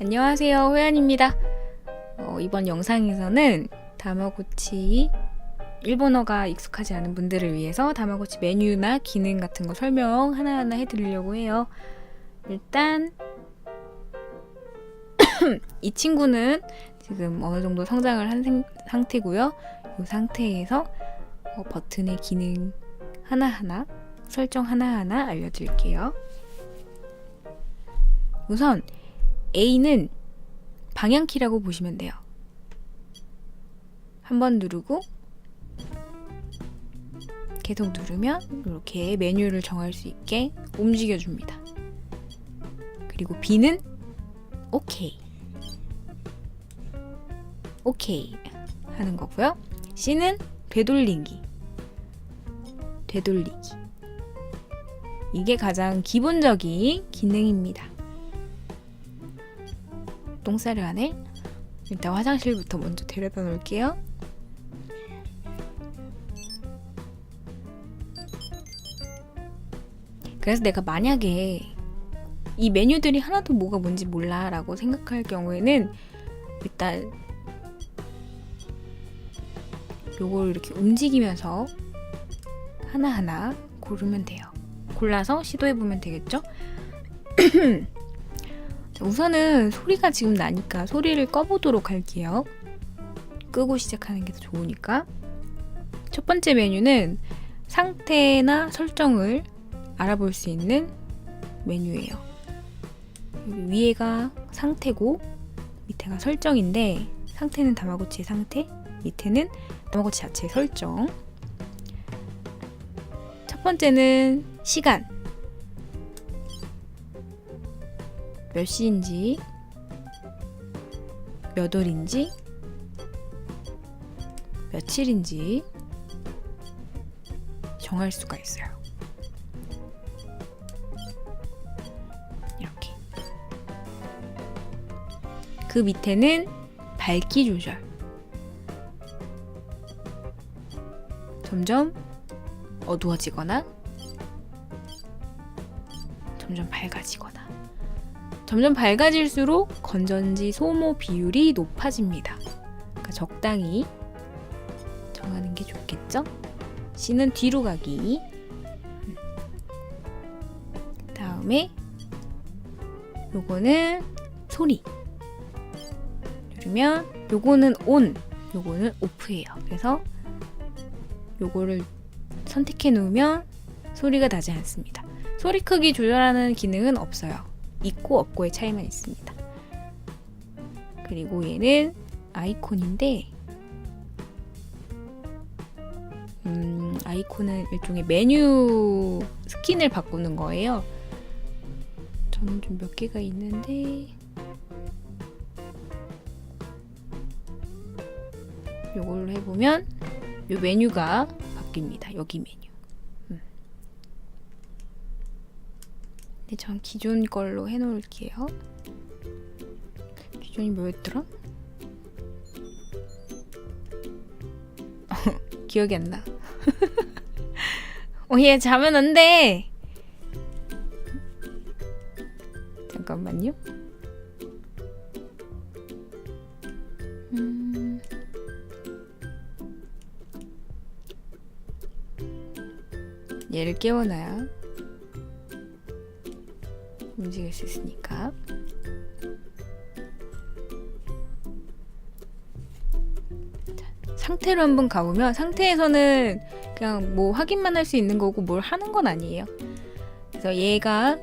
안녕하세요, 호연입니다. 이번 영상에서는 다마고치 일본어가 익숙하지 않은 분들을 위해서 다마고치 메뉴나 기능 같은 거 설명 하나하나 해드리려고 해요. 일단 이 친구는 지금 어느 정도 성장을 한 상태고요. 이 상태에서 버튼의 기능 하나하나, 설정 하나하나 알려드릴게요. 우선 A는 방향키라고 보시면 돼요. 한번 누르고 계속 누르면 이렇게 메뉴를 정할 수 있게 움직여줍니다. 그리고 B는 OK 하는 거고요. C는 되돌리기. 이게 가장 기본적인 기능입니다. 똥 싸려 하네? 일단 화장실부터 먼저 데려다 놓을게요. 그래서 내가 만약에 이 메뉴들이 하나도 뭐가 뭔지 몰라 라고 생각할 경우에는 일단 요걸 이렇게 움직이면서 하나하나 고르면 돼요. 골라서 시도해보면 되겠죠? 우선은 소리가 지금 나니까 소리를 꺼보도록 할게요. 끄고 시작하는 게 더 좋으니까. 첫 번째 메뉴는 상태나 설정을 알아볼 수 있는 메뉴예요. 여기 위에가 상태고 밑에가 설정인데, 상태는 다마고치의 상태, 밑에는 다마고치 자체의 설정. 첫 번째는 시간, 몇 시인지, 몇 월인지, 며칠인지 정할 수가 있어요. 이렇게. 그 밑에는 밝기 조절. 점점 어두워지거나 점점 밝아지거나. 점점 밝아질수록 건전지 소모 비율이 높아집니다. 그러니까 적당히 정하는 게 좋겠죠? C는 뒤로 가기. 다음에 요거는 소리. 누르면 요거는 ON, 요거는 OFF예요. 그래서 요거를 선택해 놓으면 소리가 나지 않습니다. 소리 크기 조절하는 기능은 없어요. 있고 없고의 차이만 있습니다. 그리고 얘는 아이콘인데, 아이콘은 일종의 메뉴 스킨을 바꾸는 거예요. 저는 좀 몇 개가 있는데 요걸로 해보면 요 메뉴가 바뀝니다. 여기 메뉴. 근데 전 기존 걸로 해놓을게요. 기존이 뭐였더라? 기억이 안 나. 얘 자면 안 돼! 잠깐만요. 얘를 깨워놔야 움직일 수 있으니까. 자, 상태로 한번 가보면, 상태에서는 그냥 뭐 확인만 할 수 있는 거고 뭘 하는 건 아니에요. 그래서 얘가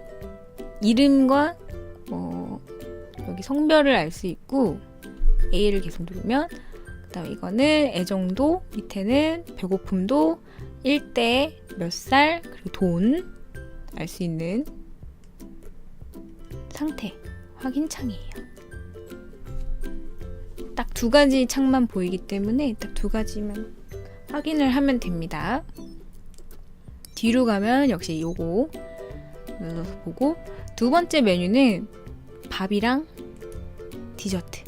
이름과 여기 성별을 알 수 있고, A를 계속 누르면, 그 다음에 이거는 애정도, 밑에는 배고픔도, 일대, 몇 살, 그리고 돈 알 수 있는 상태 확인 창이에요. 딱 두 가지 창만 보이기 때문에 딱 두 가지만 확인을 하면 됩니다. 뒤로 가면 역시 요거 눌러서 보고, 두 번째 메뉴는 밥이랑 디저트.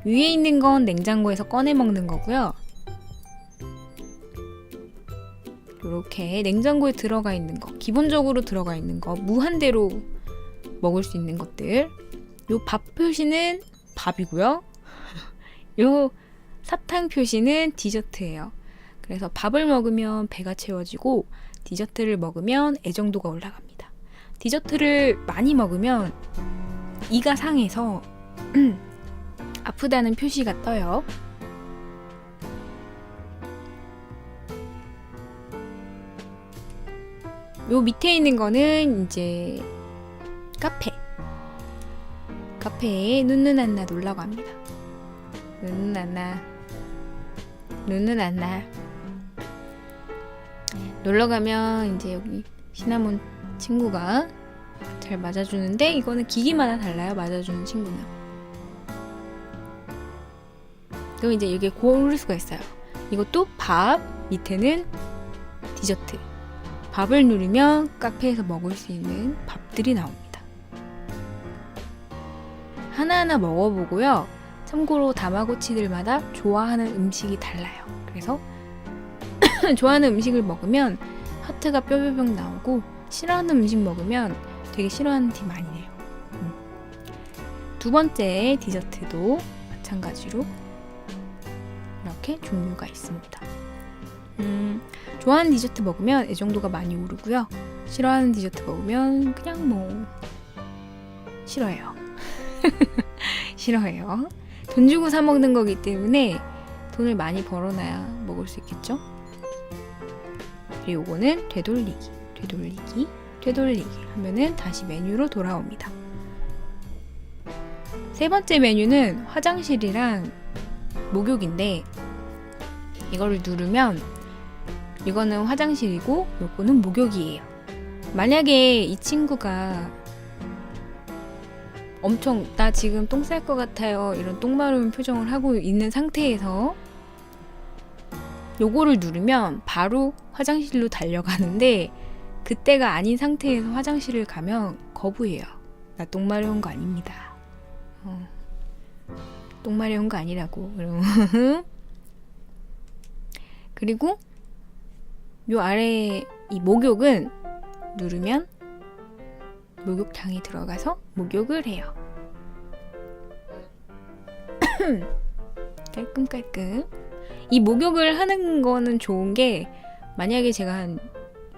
위에 있는 건 냉장고에서 꺼내 먹는 거고요. 이렇게 냉장고에 들어가 있는 거, 기본적으로 들어가 있는 거, 무한대로 먹을 수 있는 것들, 요 밥 표시는 밥이고요. 요 사탕 표시는 디저트예요. 그래서 밥을 먹으면 배가 채워지고 디저트를 먹으면 애정도가 올라갑니다. 디저트를 많이 먹으면 이가 상해서 아프다는 표시가 떠요. 요 밑에 있는 거는 이제 카페에 눈누난나 놀라고 합니다. 눈누난나 놀러 가면 이제 여기 시나몬 친구가 잘 맞아주는데 이거는 기기마다 달라요. 맞아주는 친구는. 그럼 이제 이게 고를 수가 있어요. 이것도 밥, 밑에는 디저트. 밥을 누르면 카페에서 먹을 수 있는 밥들이 나옵니다. 하나하나 먹어보고요. 참고로 다마고치들마다 좋아하는 음식이 달라요. 그래서 좋아하는 음식을 먹으면 하트가 뼈뼈뿅 나오고 싫어하는 음식 먹으면 되게 싫어하는 티 많이 내요. 두 번째 디저트도 마찬가지로 이렇게 종류가 있습니다. 좋아하는 디저트 먹으면 애정도가 많이 오르고요. 싫어하는 디저트 먹으면 그냥 뭐 싫어해요. 싫어해요. 돈 주고 사 먹는 거기 때문에 돈을 많이 벌어놔야 먹을 수 있겠죠? 그리고 요거는 되돌리기 하면은 다시 메뉴로 돌아옵니다. 세 번째 메뉴는 화장실이랑 목욕인데 이거를 누르면 이거는 화장실이고 요거는 목욕이에요. 만약에 이 친구가 엄청 나 지금 똥 쌀 것 같아요 이런 똥 마려운 표정을 하고 있는 상태에서 요거를 누르면 바로 화장실로 달려가는데 그때가 아닌 상태에서 화장실을 가면 거부해요. 나 똥 마려운 거 아닙니다. 똥 마려운 거 아니라고. 그리고 요 아래 이 목욕은 누르면 목욕탕에 들어가서 목욕을 해요. 깔끔깔끔. 이 목욕을 하는 거는 좋은 게 만약에 제가 한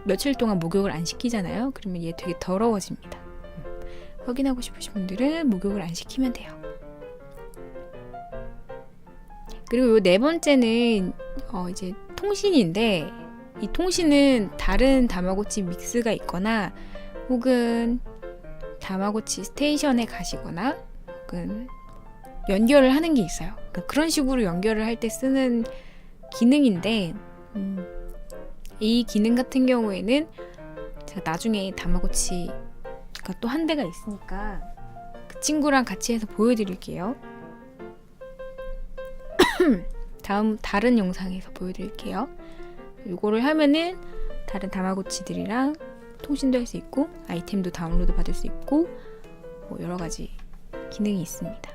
며칠 동안 목욕을 안 시키잖아요. 그러면 얘 되게 더러워집니다. 확인하고 싶으신 분들은 목욕을 안 시키면 돼요. 그리고 요 네 번째는 이제 통신인데 이 통신은 다른 다마고치 믹스가 있거나 혹은 다마고치 스테이션에 가시거나 혹은 연결을 하는 게 있어요. 그러니까 그런 식으로 연결을 할 때 쓰는 기능인데 이 기능 같은 경우에는 제가 나중에 다마고치가 또 한 대가 있으니까 그 친구랑 같이 해서 보여드릴게요. 다른 영상에서 보여드릴게요. 이거를 하면은 다른 다마고치들이랑 통신도 할 수 있고 아이템도 다운로드 받을 수 있고 뭐 여러 가지 기능이 있습니다.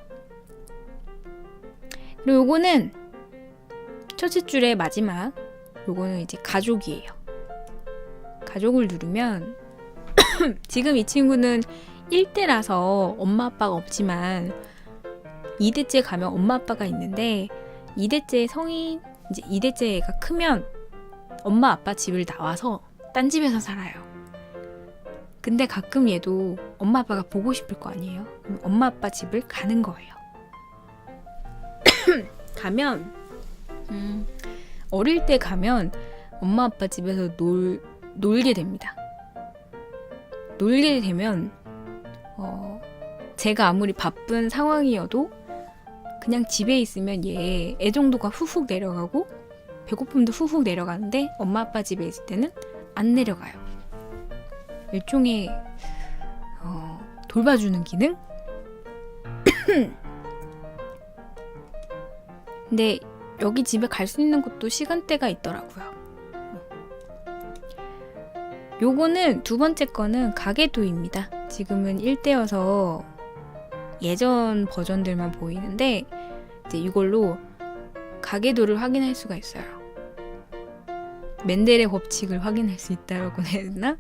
그리고 요거는 첫째 줄의 마지막 요거는 이제 가족이에요. 가족을 누르면 지금 이 친구는 1대라서 엄마 아빠가 없지만 2대째 가면 엄마 아빠가 있는데 2대째 성인 이제 2대째 애가 크면 엄마 아빠 집을 나와서 딴 집에서 살아요. 근데 가끔 얘도 엄마 아빠가 보고 싶을 거 아니에요. 그럼 엄마 아빠 집을 가는 거예요. 가면 어릴 때 가면 엄마 아빠 집에서 놀게 됩니다. 놀게 되면 제가 아무리 바쁜 상황이어도 그냥 집에 있으면 얘 애정도가 후훅 내려가고 배고픔도 후훅 내려가는데 엄마 아빠 집에 있을 때는 안 내려가요. 일종의 돌봐주는 기능? 근데 여기 집에 갈 수 있는 곳도 시간대가 있더라고요. 요거는 두 번째 거는 가게도입니다. 지금은 1대여서 예전 버전들만 보이는데 이제 이걸로 가계도를 확인할 수가 있어요. 맨델의 법칙을 확인할 수 있다고 해야 되나?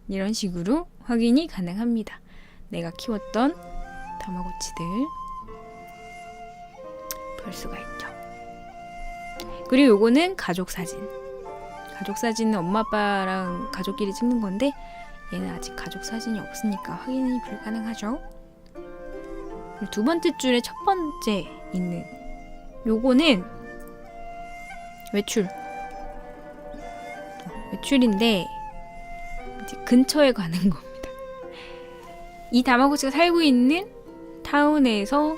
이런 식으로 확인이 가능합니다. 내가 키웠던 다마고치들 볼 수가 있죠. 그리고 요거는 가족 사진은 엄마 아빠랑 가족끼리 찍는 건데 얘는 아직 가족 사진이 없으니까 확인이 불가능하죠. 두 번째 줄에 첫 번째 있는 요거는 외출인데 이제 근처에 가는 겁니다. 이 다마고치가 살고 있는 타운에서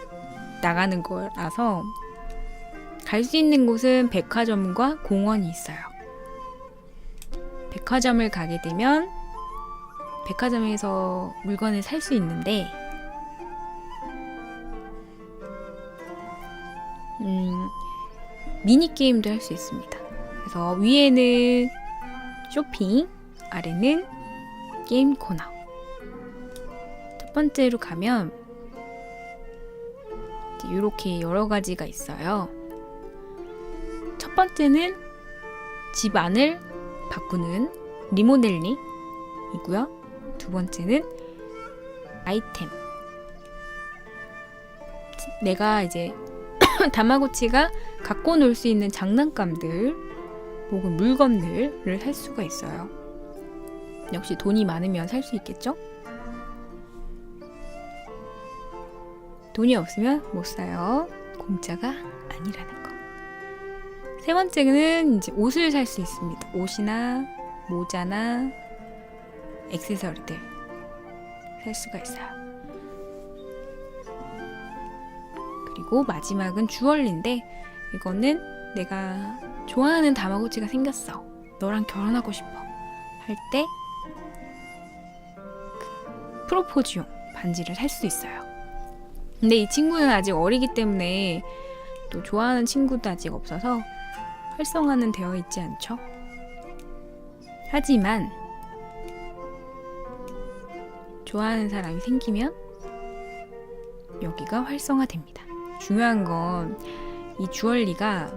나가는 거라서 갈 수 있는 곳은 백화점과 공원이 있어요. 백화점을 가게 되면 백화점에서 물건을 살 수 있는데 미니게임도 할 수 있습니다. 그래서 위에는 쇼핑, 아래는 게임 코너. 첫 번째로 가면 이렇게 여러 가지가 있어요. 첫 번째는 집 안을 바꾸는 리모델링이고요. 두 번째는 아이템. 내가 이제 다마고치가 갖고 놀 수 있는 장난감들 혹은 물건들을 살 수가 있어요. 역시 돈이 많으면 살 수 있겠죠? 돈이 없으면 못 사요. 공짜가 아니라는 거. 세 번째는 이제 옷을 살 수 있습니다. 옷이나 모자나 액세서리들 살 수가 있어요. 그리고 마지막은 주얼리인데 이거는 내가 좋아하는 다마고치가 생겼어. 너랑 결혼하고 싶어. 할 때 프로포즈용 반지를 살 수 있어요. 근데 이 친구는 아직 어리기 때문에 또 좋아하는 친구도 아직 없어서 활성화는 되어 있지 않죠. 하지만 좋아하는 사람이 생기면 여기가 활성화됩니다. 중요한 건 이 주얼리가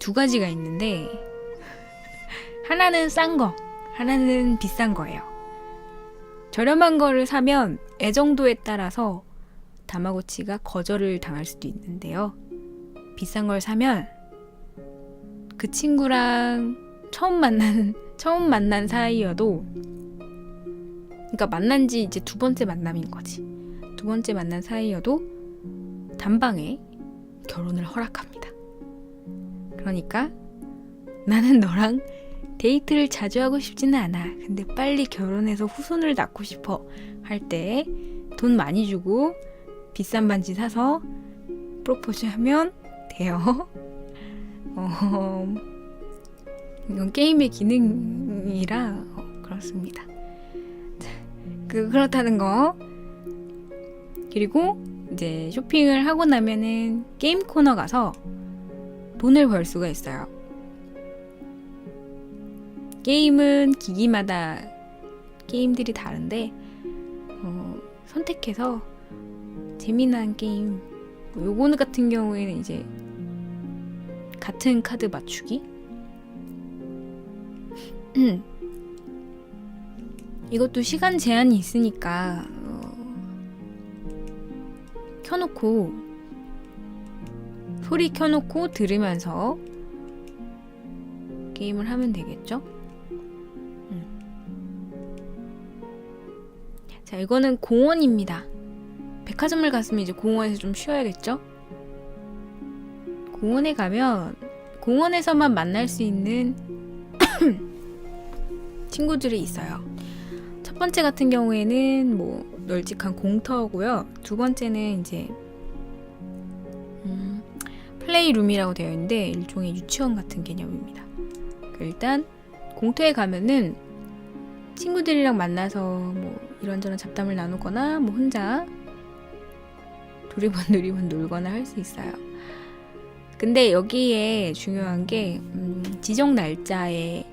두 가지가 있는데 하나는 싼 거, 하나는 비싼 거예요. 저렴한 거를 사면 애정도에 따라서 다마고치가 거절을 당할 수도 있는데요. 비싼 걸 사면 그 친구랑 처음 만난 사이여도, 그러니까 만난 지 이제 두 번째 만남인 거지. 두 번째 만난 사이여도 단방에 결혼을 허락합니다. 그러니까 나는 너랑 데이트를 자주 하고 싶지는 않아. 근데 빨리 결혼해서 후손을 낳고 싶어. 할 때 돈 많이 주고 비싼 반지 사서 프로포즈 하면 돼요. 이건 게임의 기능이라 그렇습니다. 그렇다는 거. 그리고 이제 쇼핑을 하고 나면은 게임 코너 가서 돈을 벌 수가 있어요. 게임은 기기마다 게임들이 다른데 선택해서 재미난 게임, 요거는 같은 경우에는 이제 같은 카드 맞추기. 이것도 시간 제한이 있으니까 소리 켜놓고 들으면서 게임을 하면 되겠죠? 자, 이거는 공원입니다. 백화점을 갔으면 이제 공원에서 좀 쉬어야겠죠? 공원에 가면 공원에서만 만날 수 있는 친구들이 있어요. 첫 번째 같은 경우에는 뭐 널찍한 공터고요. 두 번째는 이제 플레이룸이라고 되어 있는데 일종의 유치원 같은 개념입니다. 일단 공터에 가면은 친구들이랑 만나서 뭐 이런저런 잡담을 나누거나 뭐 혼자 두리번 놀거나 할 수 있어요. 근데 여기에 중요한 게 지정 날짜에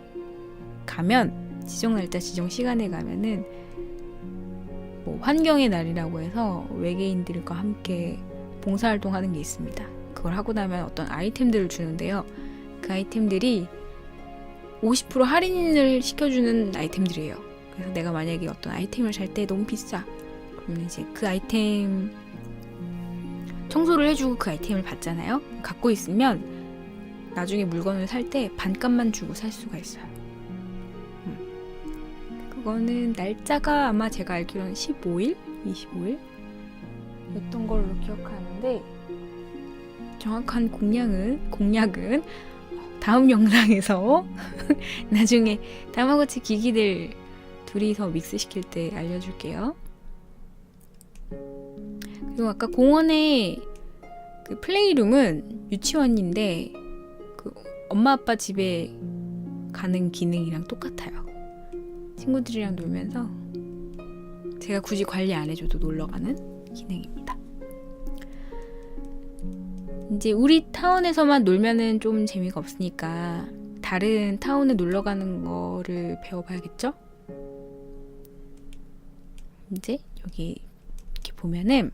가면, 지정 날짜 지정 시간에 가면은 뭐 환경의 날이라고 해서 외계인들과 함께 봉사활동하는 게 있습니다. 그걸 하고 나면 어떤 아이템들을 주는데요. 그 아이템들이 50% 할인을 시켜주는 아이템들이에요. 그래서 내가 만약에 어떤 아이템을 살 때 너무 비싸, 그러면 이제 그 아이템 청소를 해주고 그 아이템을 받잖아요. 갖고 있으면 나중에 물건을 살 때 반값만 주고 살 수가 있어요. 그거는 날짜가 아마 제가 알기로는 15일? 25일? 였던 걸로 기억하는데 정확한 공략은 다음 영상에서 나중에 다마고치 기기들 둘이서 믹스시킬 때 알려줄게요. 그리고 아까 공원에 그 플레이룸은 유치원인데 그 엄마 아빠 집에 가는 기능이랑 똑같아요. 친구들이랑 놀면서 제가 굳이 관리 안 해줘도 놀러가는 기능입니다. 이제 우리 타운에서만 놀면은 좀 재미가 없으니까 다른 타운에 놀러가는 거를 배워봐야겠죠? 이제 여기 이렇게 보면은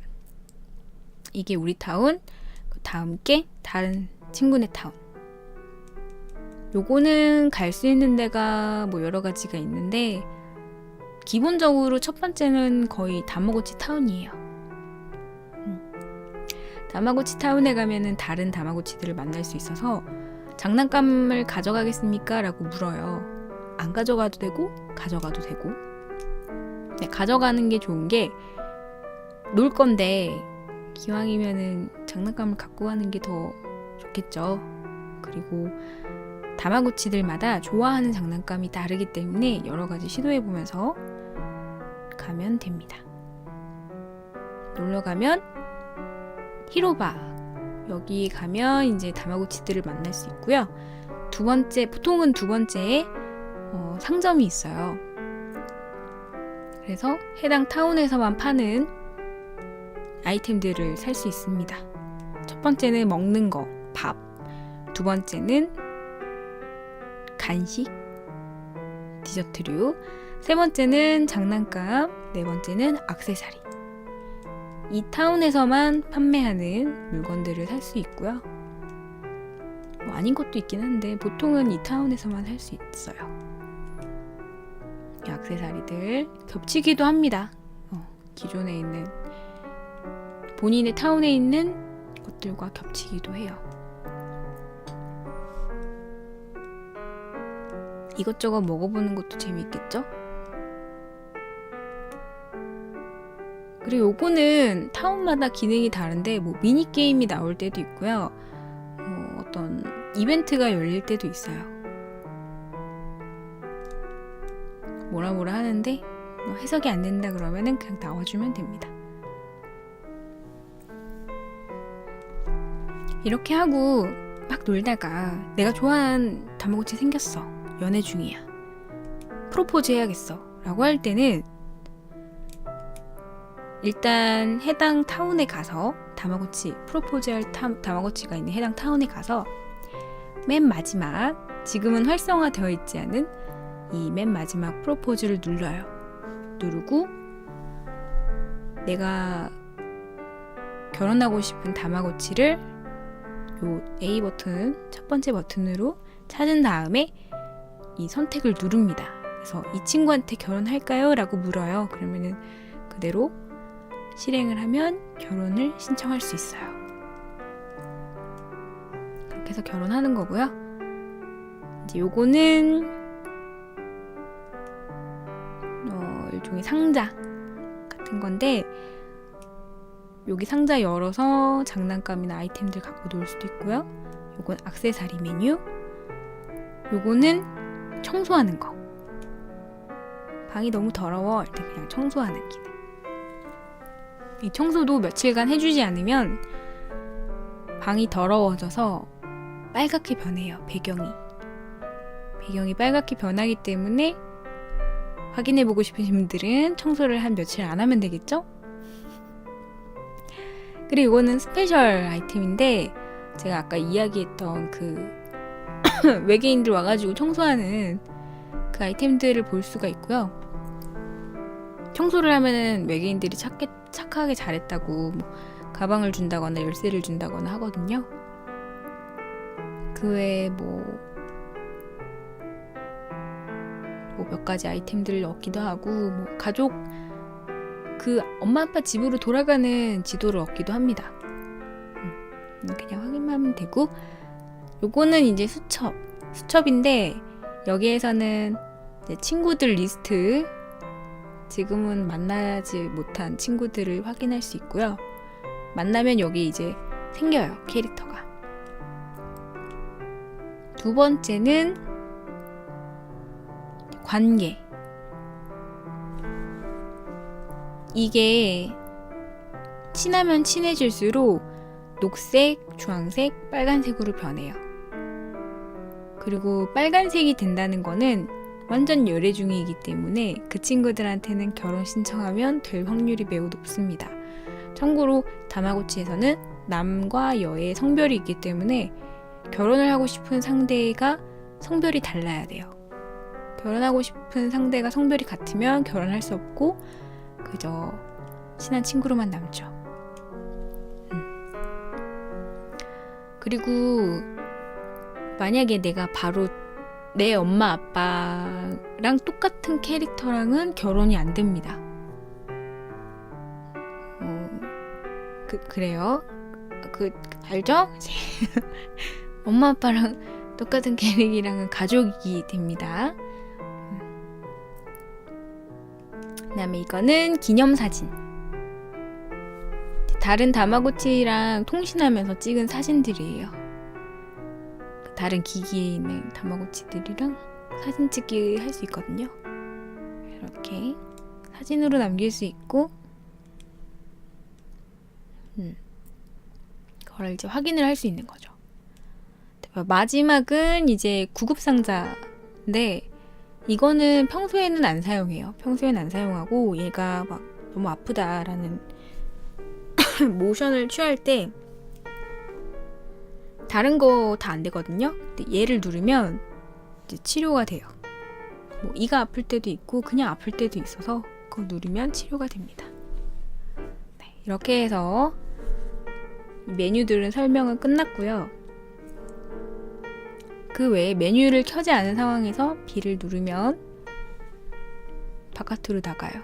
이게 우리 타운, 다음 게 다른 친구네 타운. 요거는 갈 수 있는 데가 뭐 여러 가지가 있는데 기본적으로 첫 번째는 거의 다마고치 타운이에요. 다마고치 타운에 가면은 다른 다마고치들을 만날 수 있어서 장난감을 가져가겠습니까? 라고 물어요. 안 가져가도 되고 가져가도 되고. 네, 가져가는 게 좋은 게 놀 건데 기왕이면은 장난감을 갖고 가는 게 더 좋겠죠. 그리고 다마고치들마다 좋아하는 장난감이 다르기 때문에 여러 가지 시도해보면서 가면 됩니다. 놀러 가면 히로바 여기 가면 이제 다마고치들을 만날 수 있고요. 보통은 두 번째에 상점이 있어요. 그래서 해당 타운에서만 파는 아이템들을 살 수 있습니다. 첫 번째는 먹는 거, 밥. 두 번째는 간식, 디저트류. 세 번째는 장난감. 네 번째는 액세서리. 이 타운에서만 판매하는 물건들을 살 수 있고요. 뭐 아닌 것도 있긴 한데 보통은 이 타운에서만 살 수 있어요. 이 액세서리들 겹치기도 합니다. 기존에 있는 본인의 타운에 있는 것들과 겹치기도 해요. 이것저것 먹어보는 것도 재미있겠죠? 그리고 요거는 타운마다 기능이 다른데 뭐 미니게임이 나올 때도 있고요. 어떤 이벤트가 열릴 때도 있어요. 뭐라 하는데 해석이 안 된다 그러면은 그냥 나와주면 됩니다. 이렇게 하고 막 놀다가 내가 좋아하는 다마고치 생겼어. 연애 중이야. 프로포즈 해야겠어. 라고 할 때는 일단 해당 타운에 가서 프로포즈할 다마고치가 있는 해당 타운에 가서 맨 마지막 지금은 활성화되어 있지 않은 이 맨 마지막 프로포즈를 눌러요. 누르고 내가 결혼하고 싶은 다마고치를 요 A 버튼, 첫 번째 버튼으로 찾은 다음에 이 선택을 누릅니다. 그래서 이 친구한테 결혼할까요? 라고 물어요. 그러면은 그대로 실행을 하면 결혼을 신청할 수 있어요. 그렇게 해서 결혼하는 거고요. 이제 요거는 일종의 상자 같은 건데 여기 상자 열어서 장난감이나 아이템들 갖고 놀 수도 있고요. 요건 액세서리 메뉴. 요거는 청소하는 거. 방이 너무 더러워 할 때 그냥 청소하는 기능. 이 청소도 며칠간 해주지 않으면 방이 더러워져서 빨갛게 변해요. 배경이 빨갛게 변하기 때문에 확인해보고 싶으신 분들은 청소를 한 며칠 안 하면 되겠죠? 그리고 이거는 스페셜 아이템인데 제가 아까 이야기했던 그 외계인들 와가지고 청소하는 그 아이템들을 볼 수가 있고요. 청소를 하면은 외계인들이 착하게 잘했다고 뭐 가방을 준다거나 열쇠를 준다거나 하거든요. 그 외에 뭐 몇 가지 아이템들을 얻기도 하고 뭐 가족 그 엄마 아빠 집으로 돌아가는 지도를 얻기도 합니다. 그냥 확인만 하면 되고, 요거는 이제 수첩인데 여기에서는 이제 친구들 리스트, 지금은 만나지 못한 친구들을 확인할 수 있고요. 만나면 여기 이제 생겨요, 캐릭터가. 두 번째는 관계. 이게 친하면 친해질수록 녹색, 주황색, 빨간색으로 변해요. 그리고 빨간색이 된다는 거는 완전 열애 중이기 때문에 그 친구들한테는 결혼 신청하면 될 확률이 매우 높습니다. 참고로 다마고치에서는 남과 여의 성별이 있기 때문에 결혼을 하고 싶은 상대가 성별이 달라야 돼요. 결혼하고 싶은 상대가 성별이 같으면 결혼할 수 없고 그저 친한 친구로만 남죠. 그리고 만약에 내가 바로 내 엄마 아빠랑 똑같은 캐릭터랑은 결혼이 안 됩니다. 그래요. 알죠? 엄마 아빠랑 똑같은 캐릭이랑은 가족이 됩니다. 그다음에 이거는 기념사진. 다른 다마고치랑 통신하면서 찍은 사진들이에요. 다른 기기에 있는 다마고치들이랑 사진 찍기 할 수 있거든요. 이렇게 사진으로 남길 수 있고, 그걸 이제 확인을 할 수 있는 거죠. 마지막은 이제 구급상자인데 이거는 평소에는 안 사용해요. 평소에는 안 사용하고 얘가 막 너무 아프다라는 모션을 취할 때 다른 거 다 안 되거든요. 근데 얘를 누르면 이제 치료가 돼요. 뭐 이가 아플 때도 있고 그냥 아플 때도 있어서 그거 누르면 치료가 됩니다. 네, 이렇게 해서 메뉴들은 설명은 끝났고요. 그 외에 메뉴를 켜지 않은 상황에서 B를 누르면 바깥으로 나가요.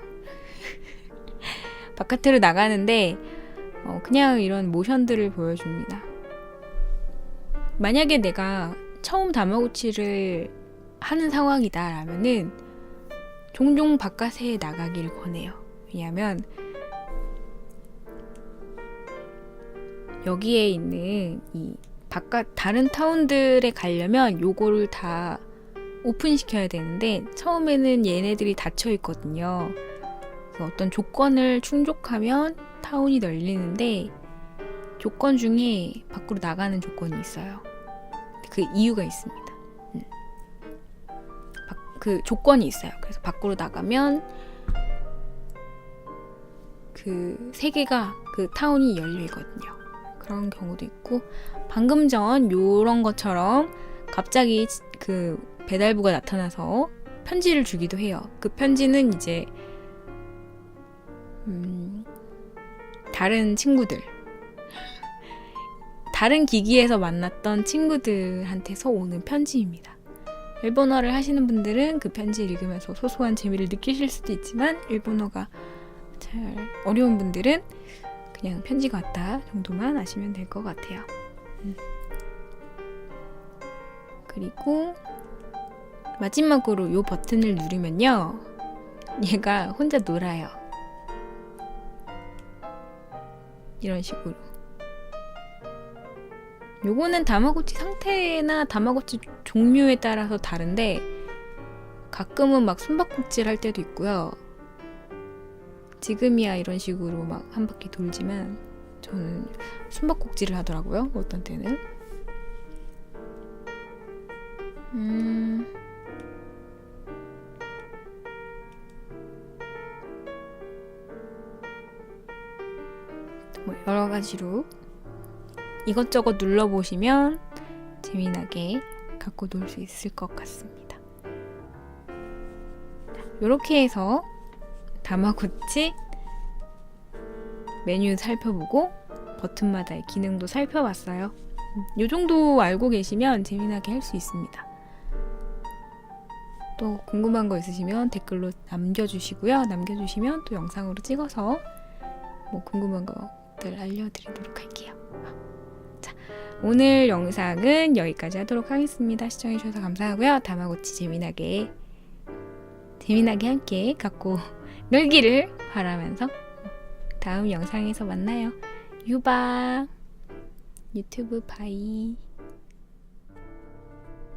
바깥으로 나가는데 그냥 이런 모션들을 보여줍니다. 만약에 내가 처음 다마고치를 하는 상황이다 라면은 종종 바깥에 나가기를 권해요. 왜냐하면 여기에 있는 이 바깥 다른 타운들에 가려면 요거를 다 오픈시켜야 되는데 처음에는 얘네들이 닫혀 있거든요. 그래서 어떤 조건을 충족하면 타운이 열리는데 조건 중에 밖으로 나가는 조건이 있어요. 그 이유가 있습니다. 그 조건이 있어요. 그래서 밖으로 나가면 그 세계가 그 타운이 열리거든요. 그런 경우도 있고, 방금 전 요런 것처럼 갑자기 그 배달부가 나타나서 편지를 주기도 해요. 그 편지는 이제 다른 친구들, 다른 기기에서 만났던 친구들한테서 오는 편지입니다. 일본어를 하시는 분들은 그 편지를 읽으면서 소소한 재미를 느끼실 수도 있지만 일본어가 잘 어려운 분들은 그냥 편지가 왔다 정도만 아시면 될 것 같아요. 그리고 마지막으로 이 버튼을 누르면요, 얘가 혼자 놀아요. 이런 식으로. 요거는 다마고치 상태나 다마고치 종류에 따라서 다른데 가끔은 막 숨바꼭질 할 때도 있고요. 지금이야 이런 식으로 막 한 바퀴 돌지만 저는 숨바꼭질을 하더라고요. 어떤 때는. 뭐 여러 가지로 이것저것 눌러보시면 재미나게 갖고 놀 수 있을 것 같습니다. 이렇게 해서 다마고치 메뉴 살펴보고 버튼마다의 기능도 살펴봤어요. 이 정도 알고 계시면 재미나게 할 수 있습니다. 또 궁금한 거 있으시면 댓글로 남겨주시고요. 남겨주시면 또 영상으로 찍어서 뭐 궁금한 것들 알려드리도록 할게요. 자, 오늘 영상은 여기까지 하도록 하겠습니다. 시청해주셔서 감사하고요. 다마고치 재미나게 함께 갖고 놀기를 바라면서 다음 영상에서 만나요. 유바 유튜브 바이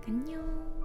안녕.